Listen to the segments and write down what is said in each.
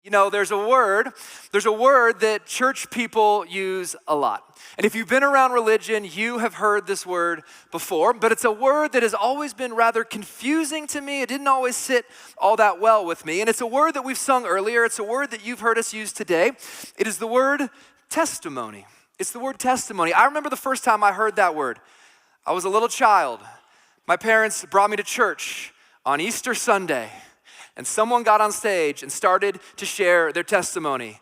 You know, there's a word that church people use a lot. And if you've been around religion, you have heard this word before, but it's a word that has always been rather confusing to me. It didn't always sit all that well with me. And it's a word that we've sung earlier. It's a word that you've heard us use today. It is the word testimony. It's the word testimony. I remember the first time I heard that word. I was a little child. My parents brought me to church on Easter Sunday. And someone got on stage and started to share their testimony.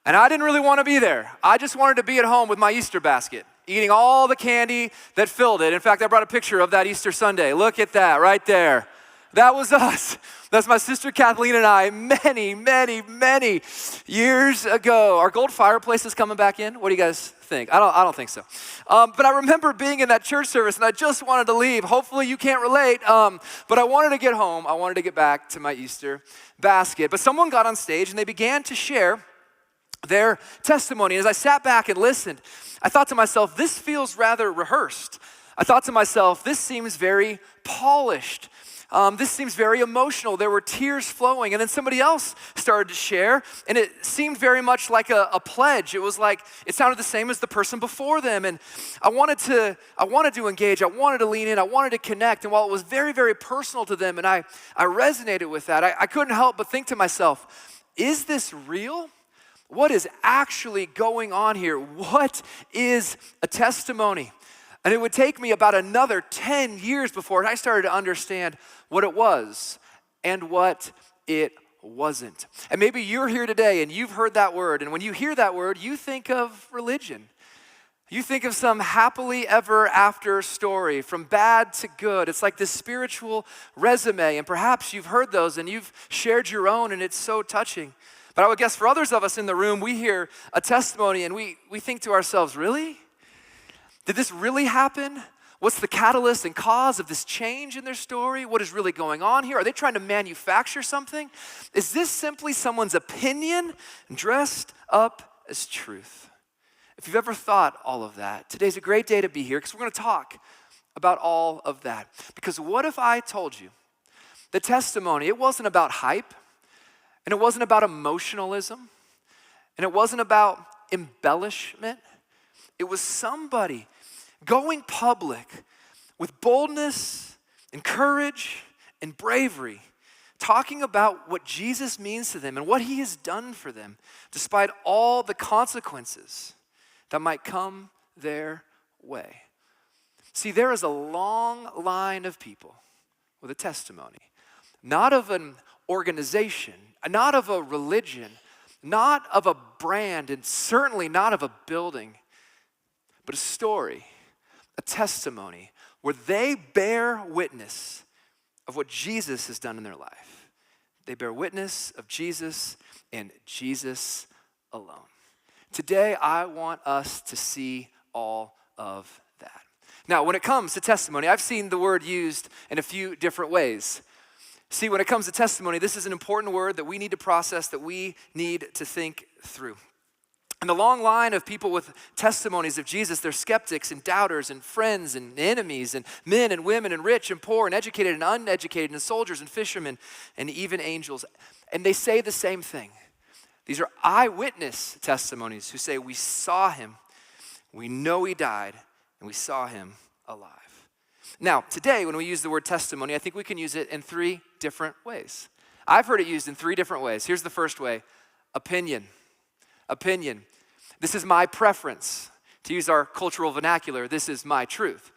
And I didn't really want to be there. I just wanted to be at home with my Easter basket, eating all the candy that filled it. In fact, I brought a picture of that Easter Sunday. Look at that right there. That was us. That's my sister Kathleen and I many years ago. Our gold fireplace is coming back in. What do you guys think? I don't think so. But I remember being in that church service and I just wanted to leave. Hopefully you can't relate. But I wanted to get home. I wanted to get back to my Easter basket. But someone got on stage and they began to share their testimony. As I sat back and listened, I thought to myself, this feels rather rehearsed. I thought to myself, this seems very polished. This seems very emotional. There were tears flowing. And then somebody else started to share, and it seemed very much like a pledge. It was like, it sounded the same as the person before them. And I wanted to engage. I wanted to lean in. I wanted to connect. And while it was very, very personal to them, and I resonated with that, I couldn't help but think to myself, is this real? What is actually going on here? What is a testimony? And it would take me about another 10 years before I started to understand what it was and what it wasn't. And maybe you're here today and you've heard that word, and when you hear that word, you think of religion. You think of some happily ever after story, from bad to good. It's like this spiritual resume, and perhaps you've heard those and you've shared your own, and it's so touching. But I would guess for others of us in the room, we hear a testimony and we think to ourselves, really? Did this really happen? What's the catalyst and cause of this change in their story? What is really going on here? Are they trying to manufacture something? Is this simply someone's opinion dressed up as truth? If you've ever thought all of that, today's a great day to be here because we're going to talk about all of that. Because what if I told you the testimony, it wasn't about hype, and it wasn't about emotionalism, and it wasn't about embellishment. It was somebody going public with boldness and courage and bravery, talking about what Jesus means to them and what he has done for them, despite all the consequences that might come their way. See, there is a long line of people with a testimony, not of an organization, not of a religion, not of a brand, and certainly not of a building, but a story, a testimony where they bear witness of what Jesus has done in their life. They bear witness of Jesus and Jesus alone. Today, I want us to see all of that. Now, when it comes to testimony, I've seen the word used in a few different ways. See, when it comes to testimony, this is an important word that we need to process, that we need to think through. And the long line of people with testimonies of Jesus, they're skeptics and doubters and friends and enemies and men and women and rich and poor and educated and uneducated and soldiers and fishermen and even angels. And they say the same thing. These are eyewitness testimonies who say, we saw him, we know he died, and we saw him alive. Now, today when we use the word testimony, I think we can use it in three different ways. I've heard it used in three different ways. Here's the first way: opinion. Opinion. This is my preference. To use our cultural vernacular, this is my truth.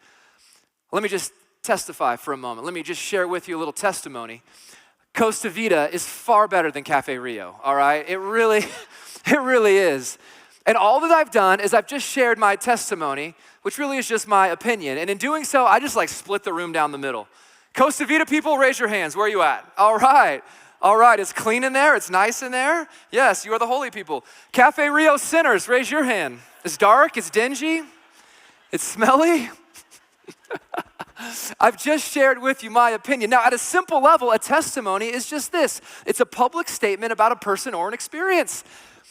Let me just testify for a moment. Let me just share with you a little testimony. Costa Vida is far better than Cafe Rio, all right? It really is. And all that I've done is I've just shared my testimony, which really is just my opinion. And in doing so, I just split the room down the middle. Costa Vida people, raise your hands. Where are you at? All right. All right, it's clean in there, it's nice in there. Yes, you are the holy people. Cafe Rio sinners, raise your hand. It's dark, it's dingy, it's smelly. I've just shared with you my opinion. Now, at a simple level, a testimony is just this. It's a public statement about a person or an experience.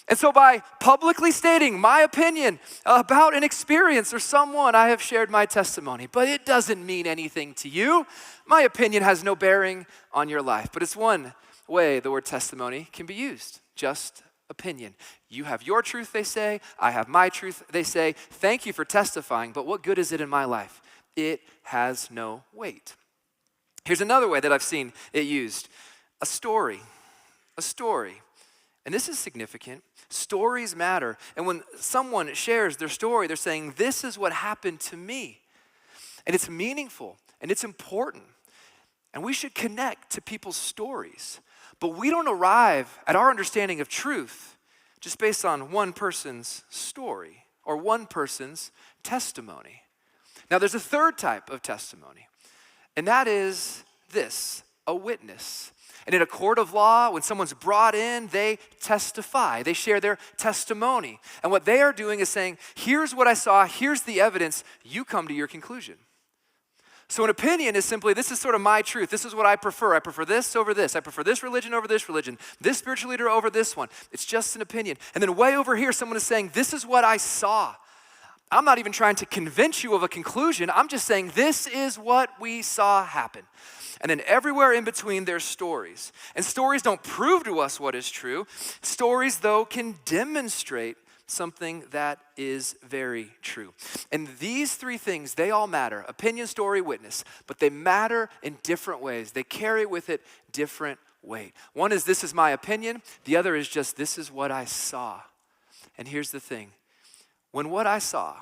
And so by publicly stating my opinion about an experience or someone, I have shared my testimony. But it doesn't mean anything to you. My opinion has no bearing on your life. But it's one way the word testimony can be used. just opinion. You have your truth, they say. I have my truth, they say. Thank you for testifying, but what good is it in my life? It has no weight. Here's another way that I've seen it used. A story. A story. And this is significant. Stories matter. And when someone shares their story, they're saying, this is what happened to me. And it's meaningful and it's important. And we should connect to people's stories. But we don't arrive at our understanding of truth just based on one person's story or one person's testimony. Now, there's a third type of testimony, and that is this, a witness. And in a court of law, when someone's brought in, they testify. They share their testimony. And what they are doing is saying, here's what I saw, here's the evidence, you come to your conclusion. So an opinion is simply, this is sort of my truth. This is what I prefer. I prefer this over this. I prefer this religion over this religion. This spiritual leader over this one. It's just an opinion. And then way over here, someone is saying, this is what I saw. I'm not even trying to convince you of a conclusion. I'm just saying, this is what we saw happen. And then everywhere in between, there's stories. And stories don't prove to us what is true. Stories, though, can demonstrate something that is very true. And these three things, they all matter. Opinion, story, witness. But they matter in different ways. They carry with it different weight. One is, this is my opinion. The other is just, this is what I saw. And here's the thing. When what I saw,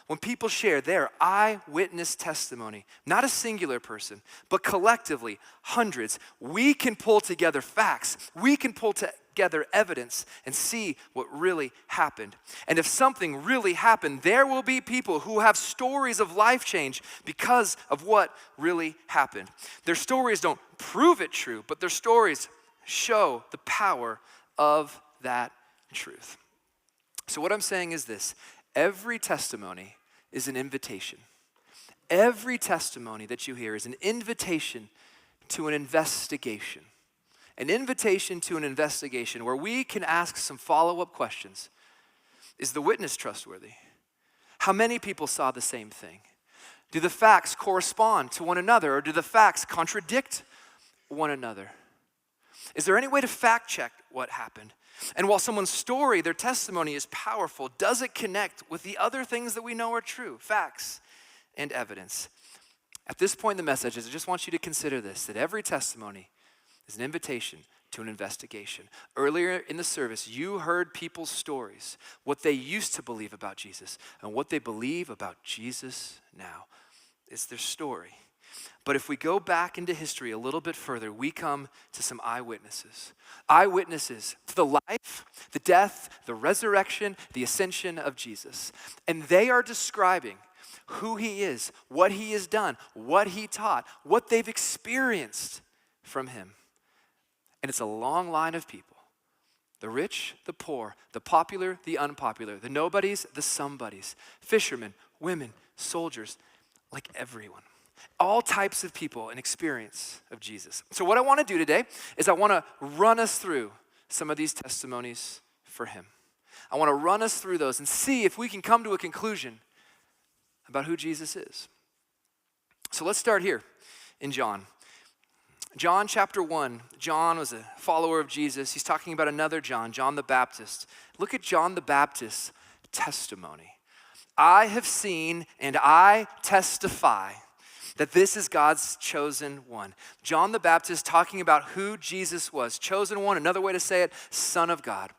when people share their eyewitness testimony, not a singular person, but collectively, hundreds, we can pull together facts. We can pull together evidence and see what really happened. And if something really happened, there will be people who have stories of life change because of what really happened. Their stories don't prove it true, but their stories show the power of that truth. So what I'm saying is this. Every testimony is an invitation. Every testimony that you hear is an invitation to an investigation. An invitation to an investigation where we can ask some follow-up questions. Is the witness trustworthy? How many people saw the same thing? Do the facts correspond to one another, or do the facts contradict one another? Is there any way to fact check what happened? And while someone's story, their testimony is powerful, does it connect with the other things that we know are true, facts and evidence? At this point in the message, I just want you to consider this, that every testimony is an invitation to an investigation. Earlier in the service, you heard people's stories, what they used to believe about Jesus and what they believe about Jesus now. It's their story. But if we go back into history a little bit further, we come to some eyewitnesses. Eyewitnesses to the life, the death, the resurrection, the ascension of Jesus. And they are describing who he is, what he has done, what he taught, what they've experienced from him. And it's a long line of people. The rich, the poor, the popular, the unpopular, the nobodies, the somebodies, fishermen, women, soldiers, like everyone. All types of people and experience of Jesus. So what I want to do today is I want to run us through some of these testimonies for him. I want to run us through those and see if we can come to a conclusion about who Jesus is. So let's start here in John. John chapter 1. John was a follower of Jesus. He's talking about another John, John the Baptist. Look at John the Baptist's testimony. I have seen and I testify that this is God's chosen one. John the Baptist talking about who Jesus was. Chosen one, another way to say it, Son of God.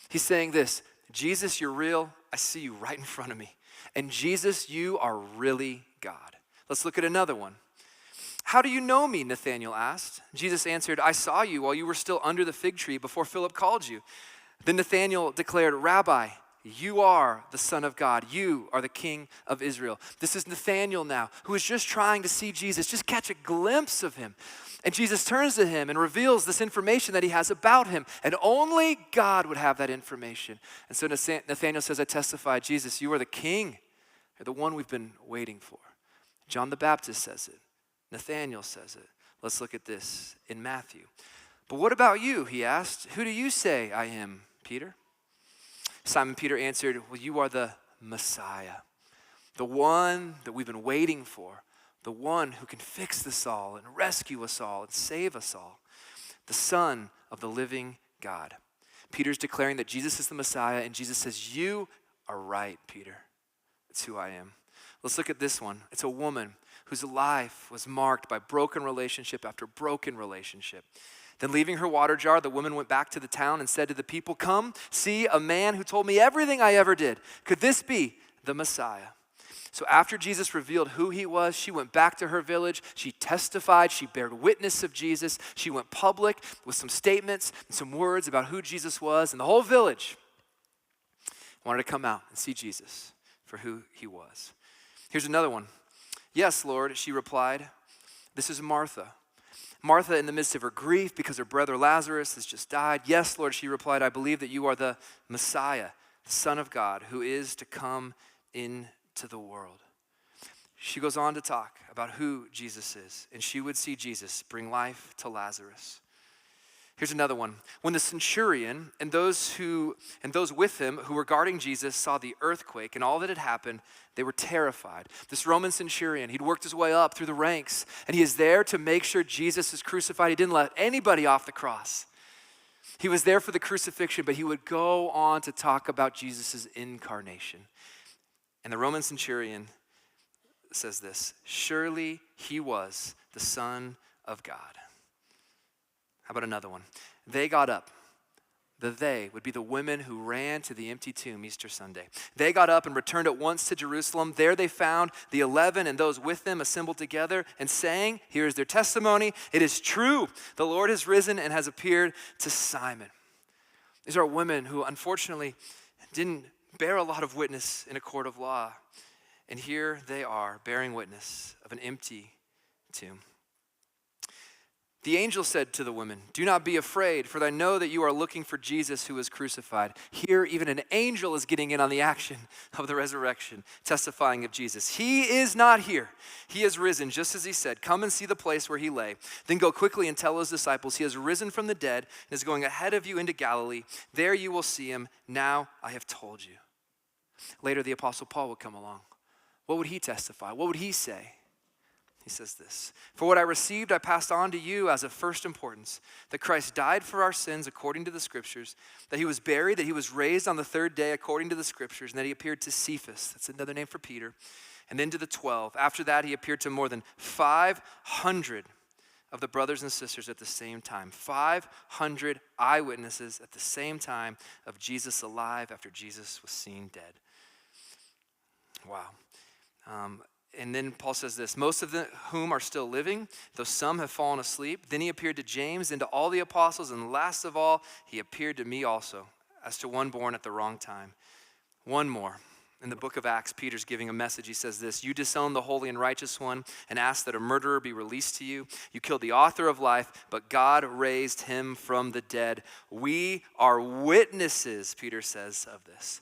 He's saying this, Jesus, you're real. I see you right in front of me. And Jesus, you are really God. Let's look at another one. How do you know me? Nathanael asked. Jesus answered, I saw you while you were still under the fig tree before Philip called you. Then Nathanael declared, Rabbi, you are the Son of God. You are the King of Israel. This is Nathanael now, who is just trying to see Jesus, just catch a glimpse of him. And Jesus turns to him and reveals this information that he has about him. And only God would have that information. And so Nathanael says, I testify, Jesus, you are the King. You're the one we've been waiting for. John the Baptist says it. Nathanael says it. Let's look at this in Matthew. But what about you, he asked. Who do you say I am, Peter? Simon Peter answered, well, you are the Messiah, the one that we've been waiting for, the one who can fix this all and rescue us all and save us all, the Son of the living God. Peter's declaring that Jesus is the Messiah, and Jesus says, you are right, Peter. That's who I am. Let's look at this one. It's a woman whose life was marked by broken relationship after broken relationship. Then leaving her water jar, the woman went back to the town and said to the people, come, see a man who told me everything I ever did. Could this be the Messiah? So after Jesus revealed who he was, she went back to her village. She testified. She bared witness of Jesus. She went public with some statements and some words about who Jesus was. And the whole village wanted to come out and see Jesus for who he was. Here's another one. Yes, Lord, she replied. This is Martha. Martha, in the midst of her grief because her brother Lazarus has just died. Yes, Lord, she replied, I believe that you are the Messiah, the Son of God, who is to come into the world. She goes on to talk about who Jesus is, and she would see Jesus bring life to Lazarus. Here's another one. When the centurion and those with him who were guarding Jesus saw the earthquake and all that had happened, they were terrified. This Roman centurion, he'd worked his way up through the ranks, and he is there to make sure Jesus is crucified. He didn't let anybody off the cross. He was there for the crucifixion, but he would go on to talk about Jesus' incarnation. And the Roman centurion says this, surely he was the Son of God. How about another one? They got up. The they would be the women who ran to the empty tomb Easter Sunday. They got up and returned at once to Jerusalem. There they found the 11 and those with them assembled together and saying, here is their testimony, it is true, the Lord has risen and has appeared to Simon. These are women who unfortunately didn't bear a lot of witness in a court of law. And here they are bearing witness of an empty tomb. The angel said to the women, do not be afraid, for I know that you are looking for Jesus who was crucified. Here, even an angel is getting in on the action of the resurrection, testifying of Jesus. He is not here. He has risen, just as he said. Come and see the place where he lay. Then go quickly and tell his disciples, he has risen from the dead and is going ahead of you into Galilee. There you will see him. Now I have told you. Later, the Apostle Paul would come along. What would he testify? What would he say? He says this, for what I received, I passed on to you as of first importance, that Christ died for our sins according to the scriptures, that he was buried, that he was raised on the third day according to the scriptures, and that he appeared to Cephas, that's another name for Peter, and then to the 12. After that, he appeared to more than 500 of the brothers and sisters at the same time. 500 eyewitnesses at the same time of Jesus alive after Jesus was seen dead. Wow. And then Paul says this, most of whom are still living, though some have fallen asleep. Then he appeared to James and to all the apostles, and last of all, he appeared to me also, as to one born at the wrong time. One more. In the book of Acts, Peter's giving a message. He says this, you disowned the holy and righteous one and asked that a murderer be released to you. You killed the author of life, but God raised him from the dead. We are witnesses, Peter says, of this.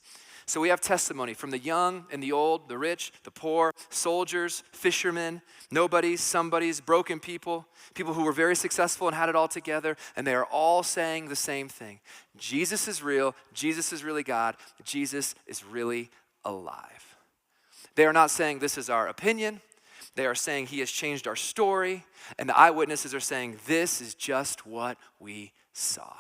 So we have testimony from the young and the old, the rich, the poor, soldiers, fishermen, nobodies, somebodies, broken people, people who were very successful and had it all together, and they are all saying the same thing. Jesus is real, Jesus is really God, Jesus is really alive. They are not saying this is our opinion, they are saying he has changed our story, and the eyewitnesses are saying this is just what we saw.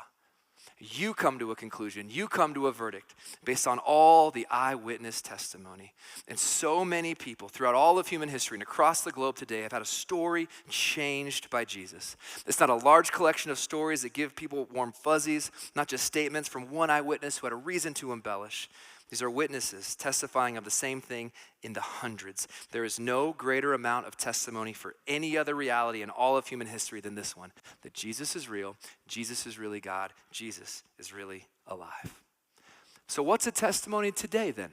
You come to a conclusion, you come to a verdict based on all the eyewitness testimony. And so many people throughout all of human history and across the globe today have had a story changed by Jesus. It's not a large collection of stories that give people warm fuzzies, not just statements from one eyewitness who had a reason to embellish. These are witnesses testifying of the same thing in the hundreds. There is no greater amount of testimony for any other reality in all of human history than this one, that Jesus is real, Jesus is really God, Jesus is really alive. So what's a testimony today then?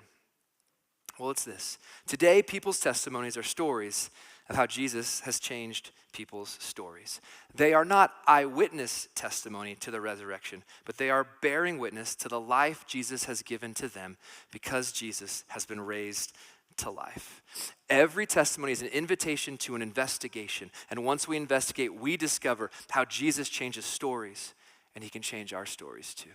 Well, it's this. Today, people's testimonies are stories of how Jesus has changed people's stories. They are not eyewitness testimony to the resurrection, but they are bearing witness to the life Jesus has given to them because Jesus has been raised to life. Every testimony is an invitation to an investigation, and once we investigate, we discover how Jesus changes stories, and he can change our stories too.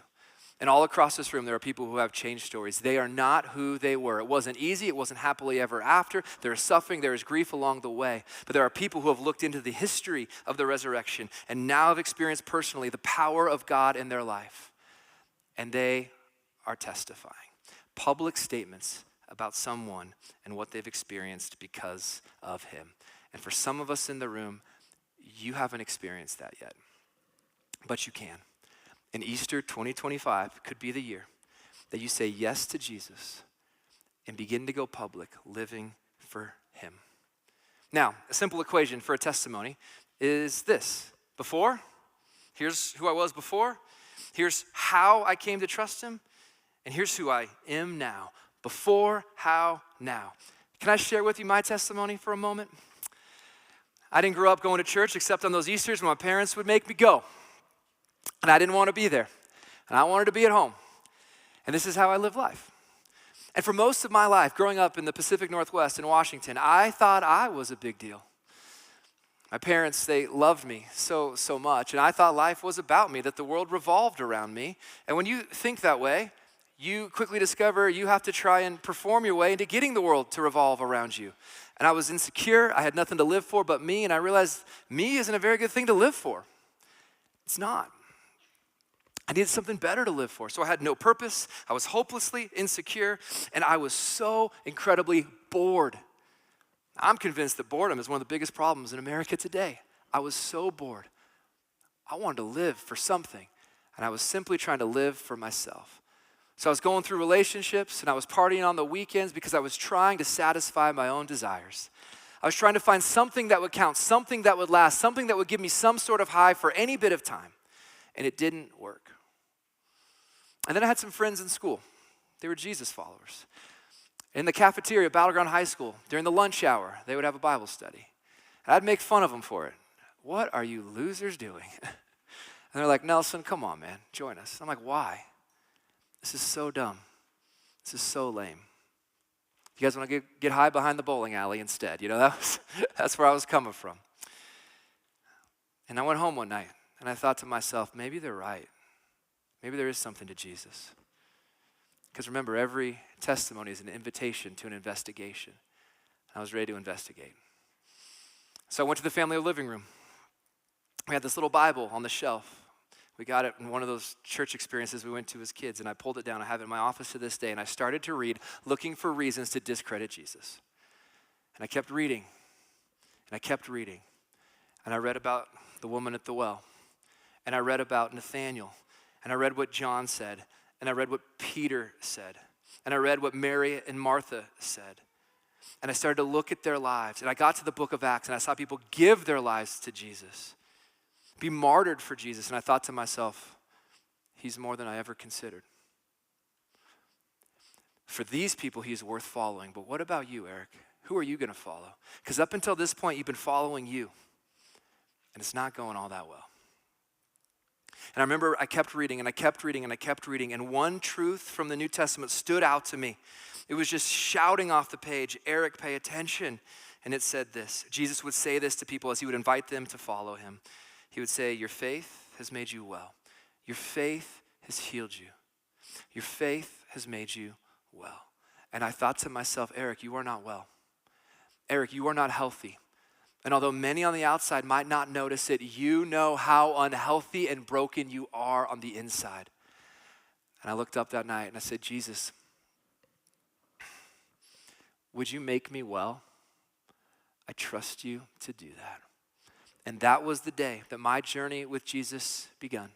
And all across this room, there are people who have changed stories. They are not who they were. It wasn't easy. It wasn't happily ever after. There is suffering. There is grief along the way. But there are people who have looked into the history of the resurrection and now have experienced personally the power of God in their life. And they are testifying. Public statements about someone and what they've experienced because of him. And for some of us in the room, you haven't experienced that yet. But you can. And Easter 2025 could be the year that you say yes to Jesus and begin to go public living for him. Now, a simple equation for a testimony is this. Before, here's who I was before. Here's how I came to trust him. And here's who I am now. Before, how, now. Can I share with you my testimony for a moment? I didn't grow up going to church except on those Easters when my parents would make me go. And I didn't want to be there. And I wanted to be at home. And this is how I live life. And for most of my life, growing up in the Pacific Northwest in Washington, I thought I was a big deal. My parents, they loved me so much. And I thought life was about me, that the world revolved around me. And when you think that way, you quickly discover you have to try and perform your way into getting the world to revolve around you. And I was insecure. I had nothing to live for but me. And I realized me isn't a very good thing to live for. It's not. I needed something better to live for. So I had no purpose. I was hopelessly insecure. And I was so incredibly bored. I'm convinced that boredom is one of the biggest problems in America today. I was so bored. I wanted to live for something. And I was simply trying to live for myself. So I was going through relationships and I was partying on the weekends because I was trying to satisfy my own desires. I was trying to find something that would count, something that would last, something that would give me some sort of high for any bit of time. And it didn't work. And then I had some friends in school. They were Jesus followers. In the cafeteria at Battleground High School, during the lunch hour, they would have a Bible study. And I'd make fun of them for it. What are you losers doing? And they're like, Nelson, come on, man, join us. I'm like, why? This is so dumb. This is so lame. You guys want to get high behind the bowling alley instead? You know, that's where I was coming from. And I went home one night, and I thought to myself, maybe they're right. Maybe there is something to Jesus. Because remember, every testimony is an invitation to an investigation. I was ready to investigate. So I went to the family living room. We had this little Bible on the shelf. We got it in one of those church experiences we went to as kids, and I pulled it down. I have it in my office to this day, and I started to read, looking for reasons to discredit Jesus. And I kept reading, and I kept reading. And I read about the woman at the well, and I read about Nathanael, and I read what John said, and I read what Peter said, and I read what Mary and Martha said. And I started to look at their lives, and I got to the book of Acts, and I saw people give their lives to Jesus, be martyred for Jesus, and I thought to myself, he's more than I ever considered. For these people, he's worth following, but what about you, Eric? Who are you going to follow? Because up until this point, you've been following you, and it's not going all that well. And I remember I kept reading, and I kept reading, and I kept reading, and one truth from the New Testament stood out to me. It was just shouting off the page, Eric, pay attention. And it said this. Jesus would say this to people as he would invite them to follow him. He would say, your faith has made you well. Your faith has healed you. Your faith has made you well. And I thought to myself, Eric, you are not well. Eric, you are not healthy. And although many on the outside might not notice it, you know how unhealthy and broken you are on the inside. And I looked up that night and I said, Jesus, would you make me well? I trust you to do that. And that was the day that my journey with Jesus begun.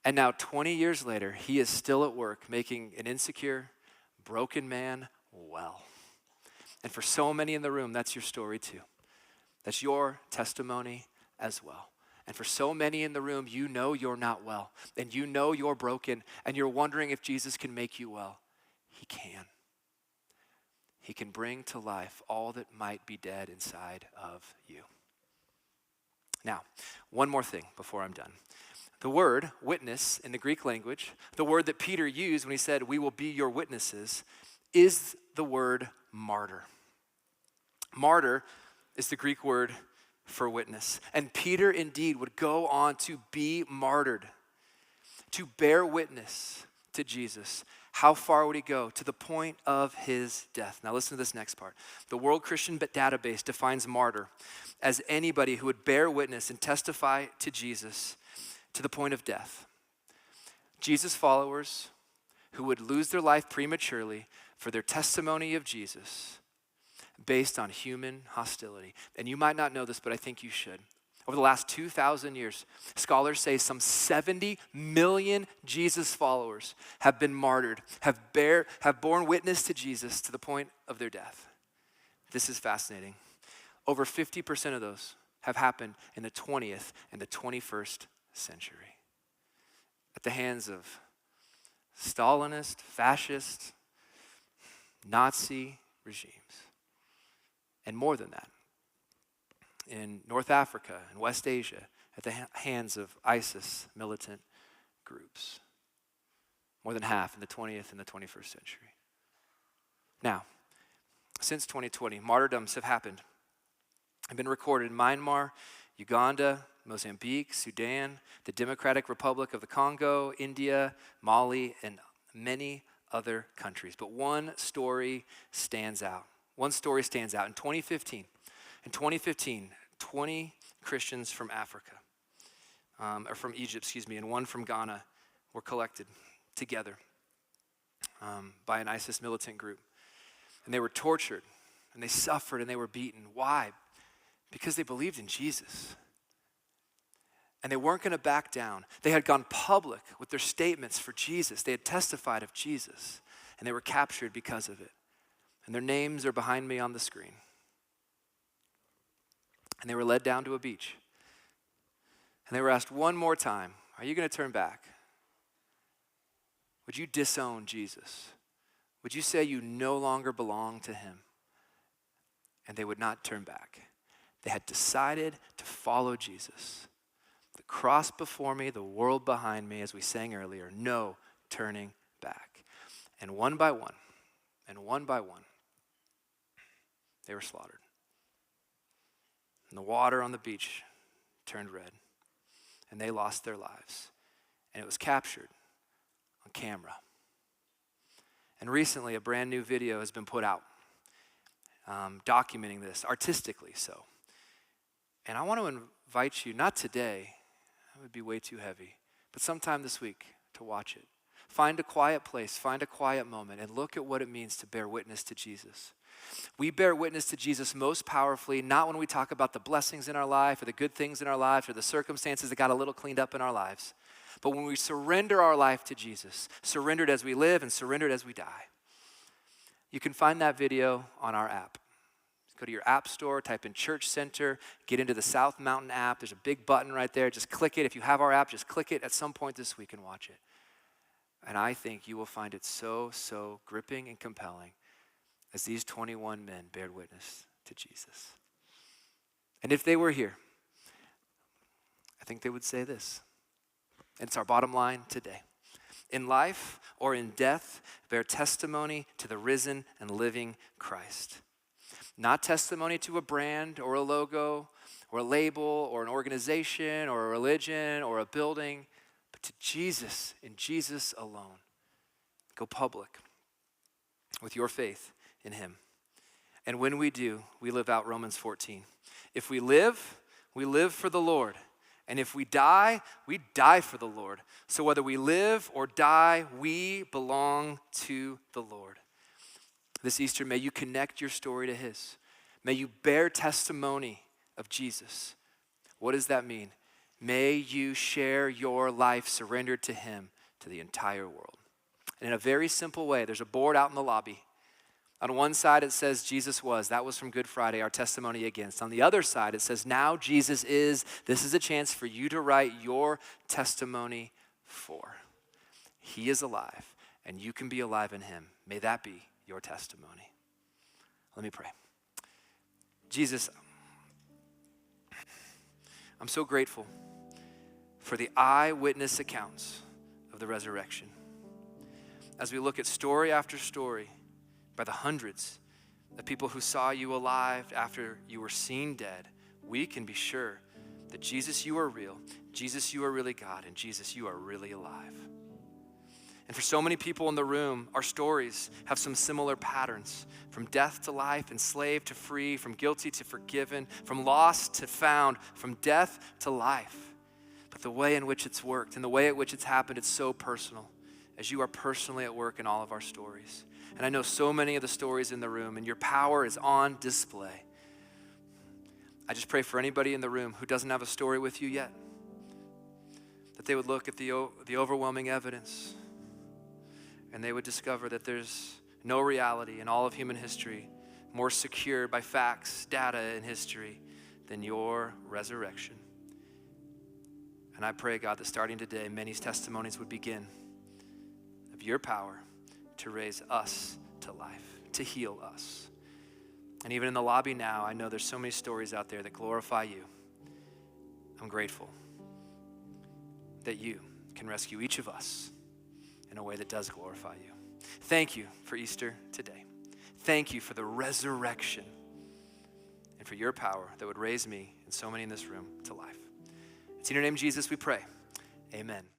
And now 20 years later, he is still at work making an insecure, broken man well. And for so many in the room, that's your story too. That's your testimony as well. And for so many in the room, you know you're not well, and you know you're broken, and you're wondering if Jesus can make you well. He can. He can bring to life all that might be dead inside of you. Now, one more thing before I'm done. The word witness in the Greek language, the word that Peter used when he said, we will be your witnesses, is the word martyr. Martyr is the Greek word for witness. And Peter indeed would go on to be martyred, to bear witness to Jesus, how far would he go? To the point of his death. Now listen to this next part. The World Christian Database defines martyr as anybody who would bear witness and testify to Jesus to the point of death. Jesus followers who would lose their life prematurely for their testimony of Jesus based on human hostility. And you might not know this, but I think you should. Over the last 2,000 years, scholars say some 70 million Jesus followers have been martyred, have borne witness to Jesus to the point of their death. This is fascinating. Over 50% of those have happened in the 20th and the 21st century at the hands of Stalinist, fascist, Nazi regimes. And more than that, in North Africa and West Asia at the hands of ISIS militant groups. More than half in the 20th and the 21st century. Now, since 2020, martyrdoms have happened. Have been recorded in Myanmar, Uganda, Mozambique, Sudan, the Democratic Republic of the Congo, India, Mali, and many other countries. But one story stands out. In 2015, 20 Christians from Africa, or from Egypt, and one from Ghana were collected together by an ISIS militant group. And they were tortured, and they suffered, and they were beaten. Why? Because they believed in Jesus. And they weren't going to back down. They had gone public with their statements for Jesus. They had testified of Jesus, and they were captured because of it. And their names are behind me on the screen. And they were led down to a beach. And they were asked one more time, are you going to turn back? Would you disown Jesus? Would you say you no longer belong to him? And they would not turn back. They had decided to follow Jesus. The cross before me, the world behind me, as we sang earlier, no turning back. And one by one, they were slaughtered. And the water on the beach turned red, and they lost their lives. And it was captured on camera. And recently, a brand new video has been put out, documenting this, artistically so. And I want to invite you, not today, that would be way too heavy, but sometime this week to watch it. Find a quiet place, find a quiet moment, and look at what it means to bear witness to Jesus. We bear witness to Jesus most powerfully, not when we talk about the blessings in our life or the good things in our lives or the circumstances that got a little cleaned up in our lives, but when we surrender our life to Jesus, surrendered as we live and surrendered as we die. You can find that video on our app. Go to your app store, type in Church Center, get into the South Mountain app. There's a big button right there. Just click it. If you have our app, just click it at some point this week and watch it. And I think you will find it so gripping and compelling as these 21 men bared witness to Jesus. And if they were here, I think they would say this. And it's our bottom line today. In life or in death, bear testimony to the risen and living Christ. Not testimony to a brand or a logo or a label or an organization or a religion or a building, but to Jesus and Jesus alone. Go public with your faith in him. And when we do, we live out Romans 14. If we live, we live for the Lord. And if we die for the Lord. So whether we live or die, we belong to the Lord. This Easter, may you connect your story to his. May you bear testimony of Jesus. What does that mean? May you share your life surrendered to him to the entire world. And in a very simple way, there's a board out in the lobby. On one side it says Jesus was. That was from Good Friday, our testimony against. On the other side it says now Jesus is. This is a chance for you to write your testimony for. He is alive, and you can be alive in him. May that be your testimony. Let me pray. Jesus, I'm so grateful for the eyewitness accounts of the resurrection. As we look at story after story by the hundreds of people who saw you alive after you were seen dead, we can be sure that Jesus, you are real. Jesus, you are really God. And Jesus, you are really alive. And for so many people in the room, our stories have some similar patterns, from death to life, enslaved to free, from guilty to forgiven, from lost to found, from death to life. But the way in which it's worked and the way in which it's happened, it's so personal, as you are personally at work in all of our stories. And I know so many of the stories in the room, and your power is on display. I just pray for anybody in the room who doesn't have a story with you yet, that they would look at the overwhelming evidence and they would discover that there's no reality in all of human history more secured by facts, data, and history than your resurrection. And I pray, God, that starting today, many testimonies would begin of your power to raise us to life, to heal us. And even in the lobby now, I know there's so many stories out there that glorify you. I'm grateful that you can rescue each of us in a way that does glorify you. Thank you for Easter today. Thank you for the resurrection and for your power that would raise me and so many in this room to life. It's in your name, Jesus, we pray. Amen.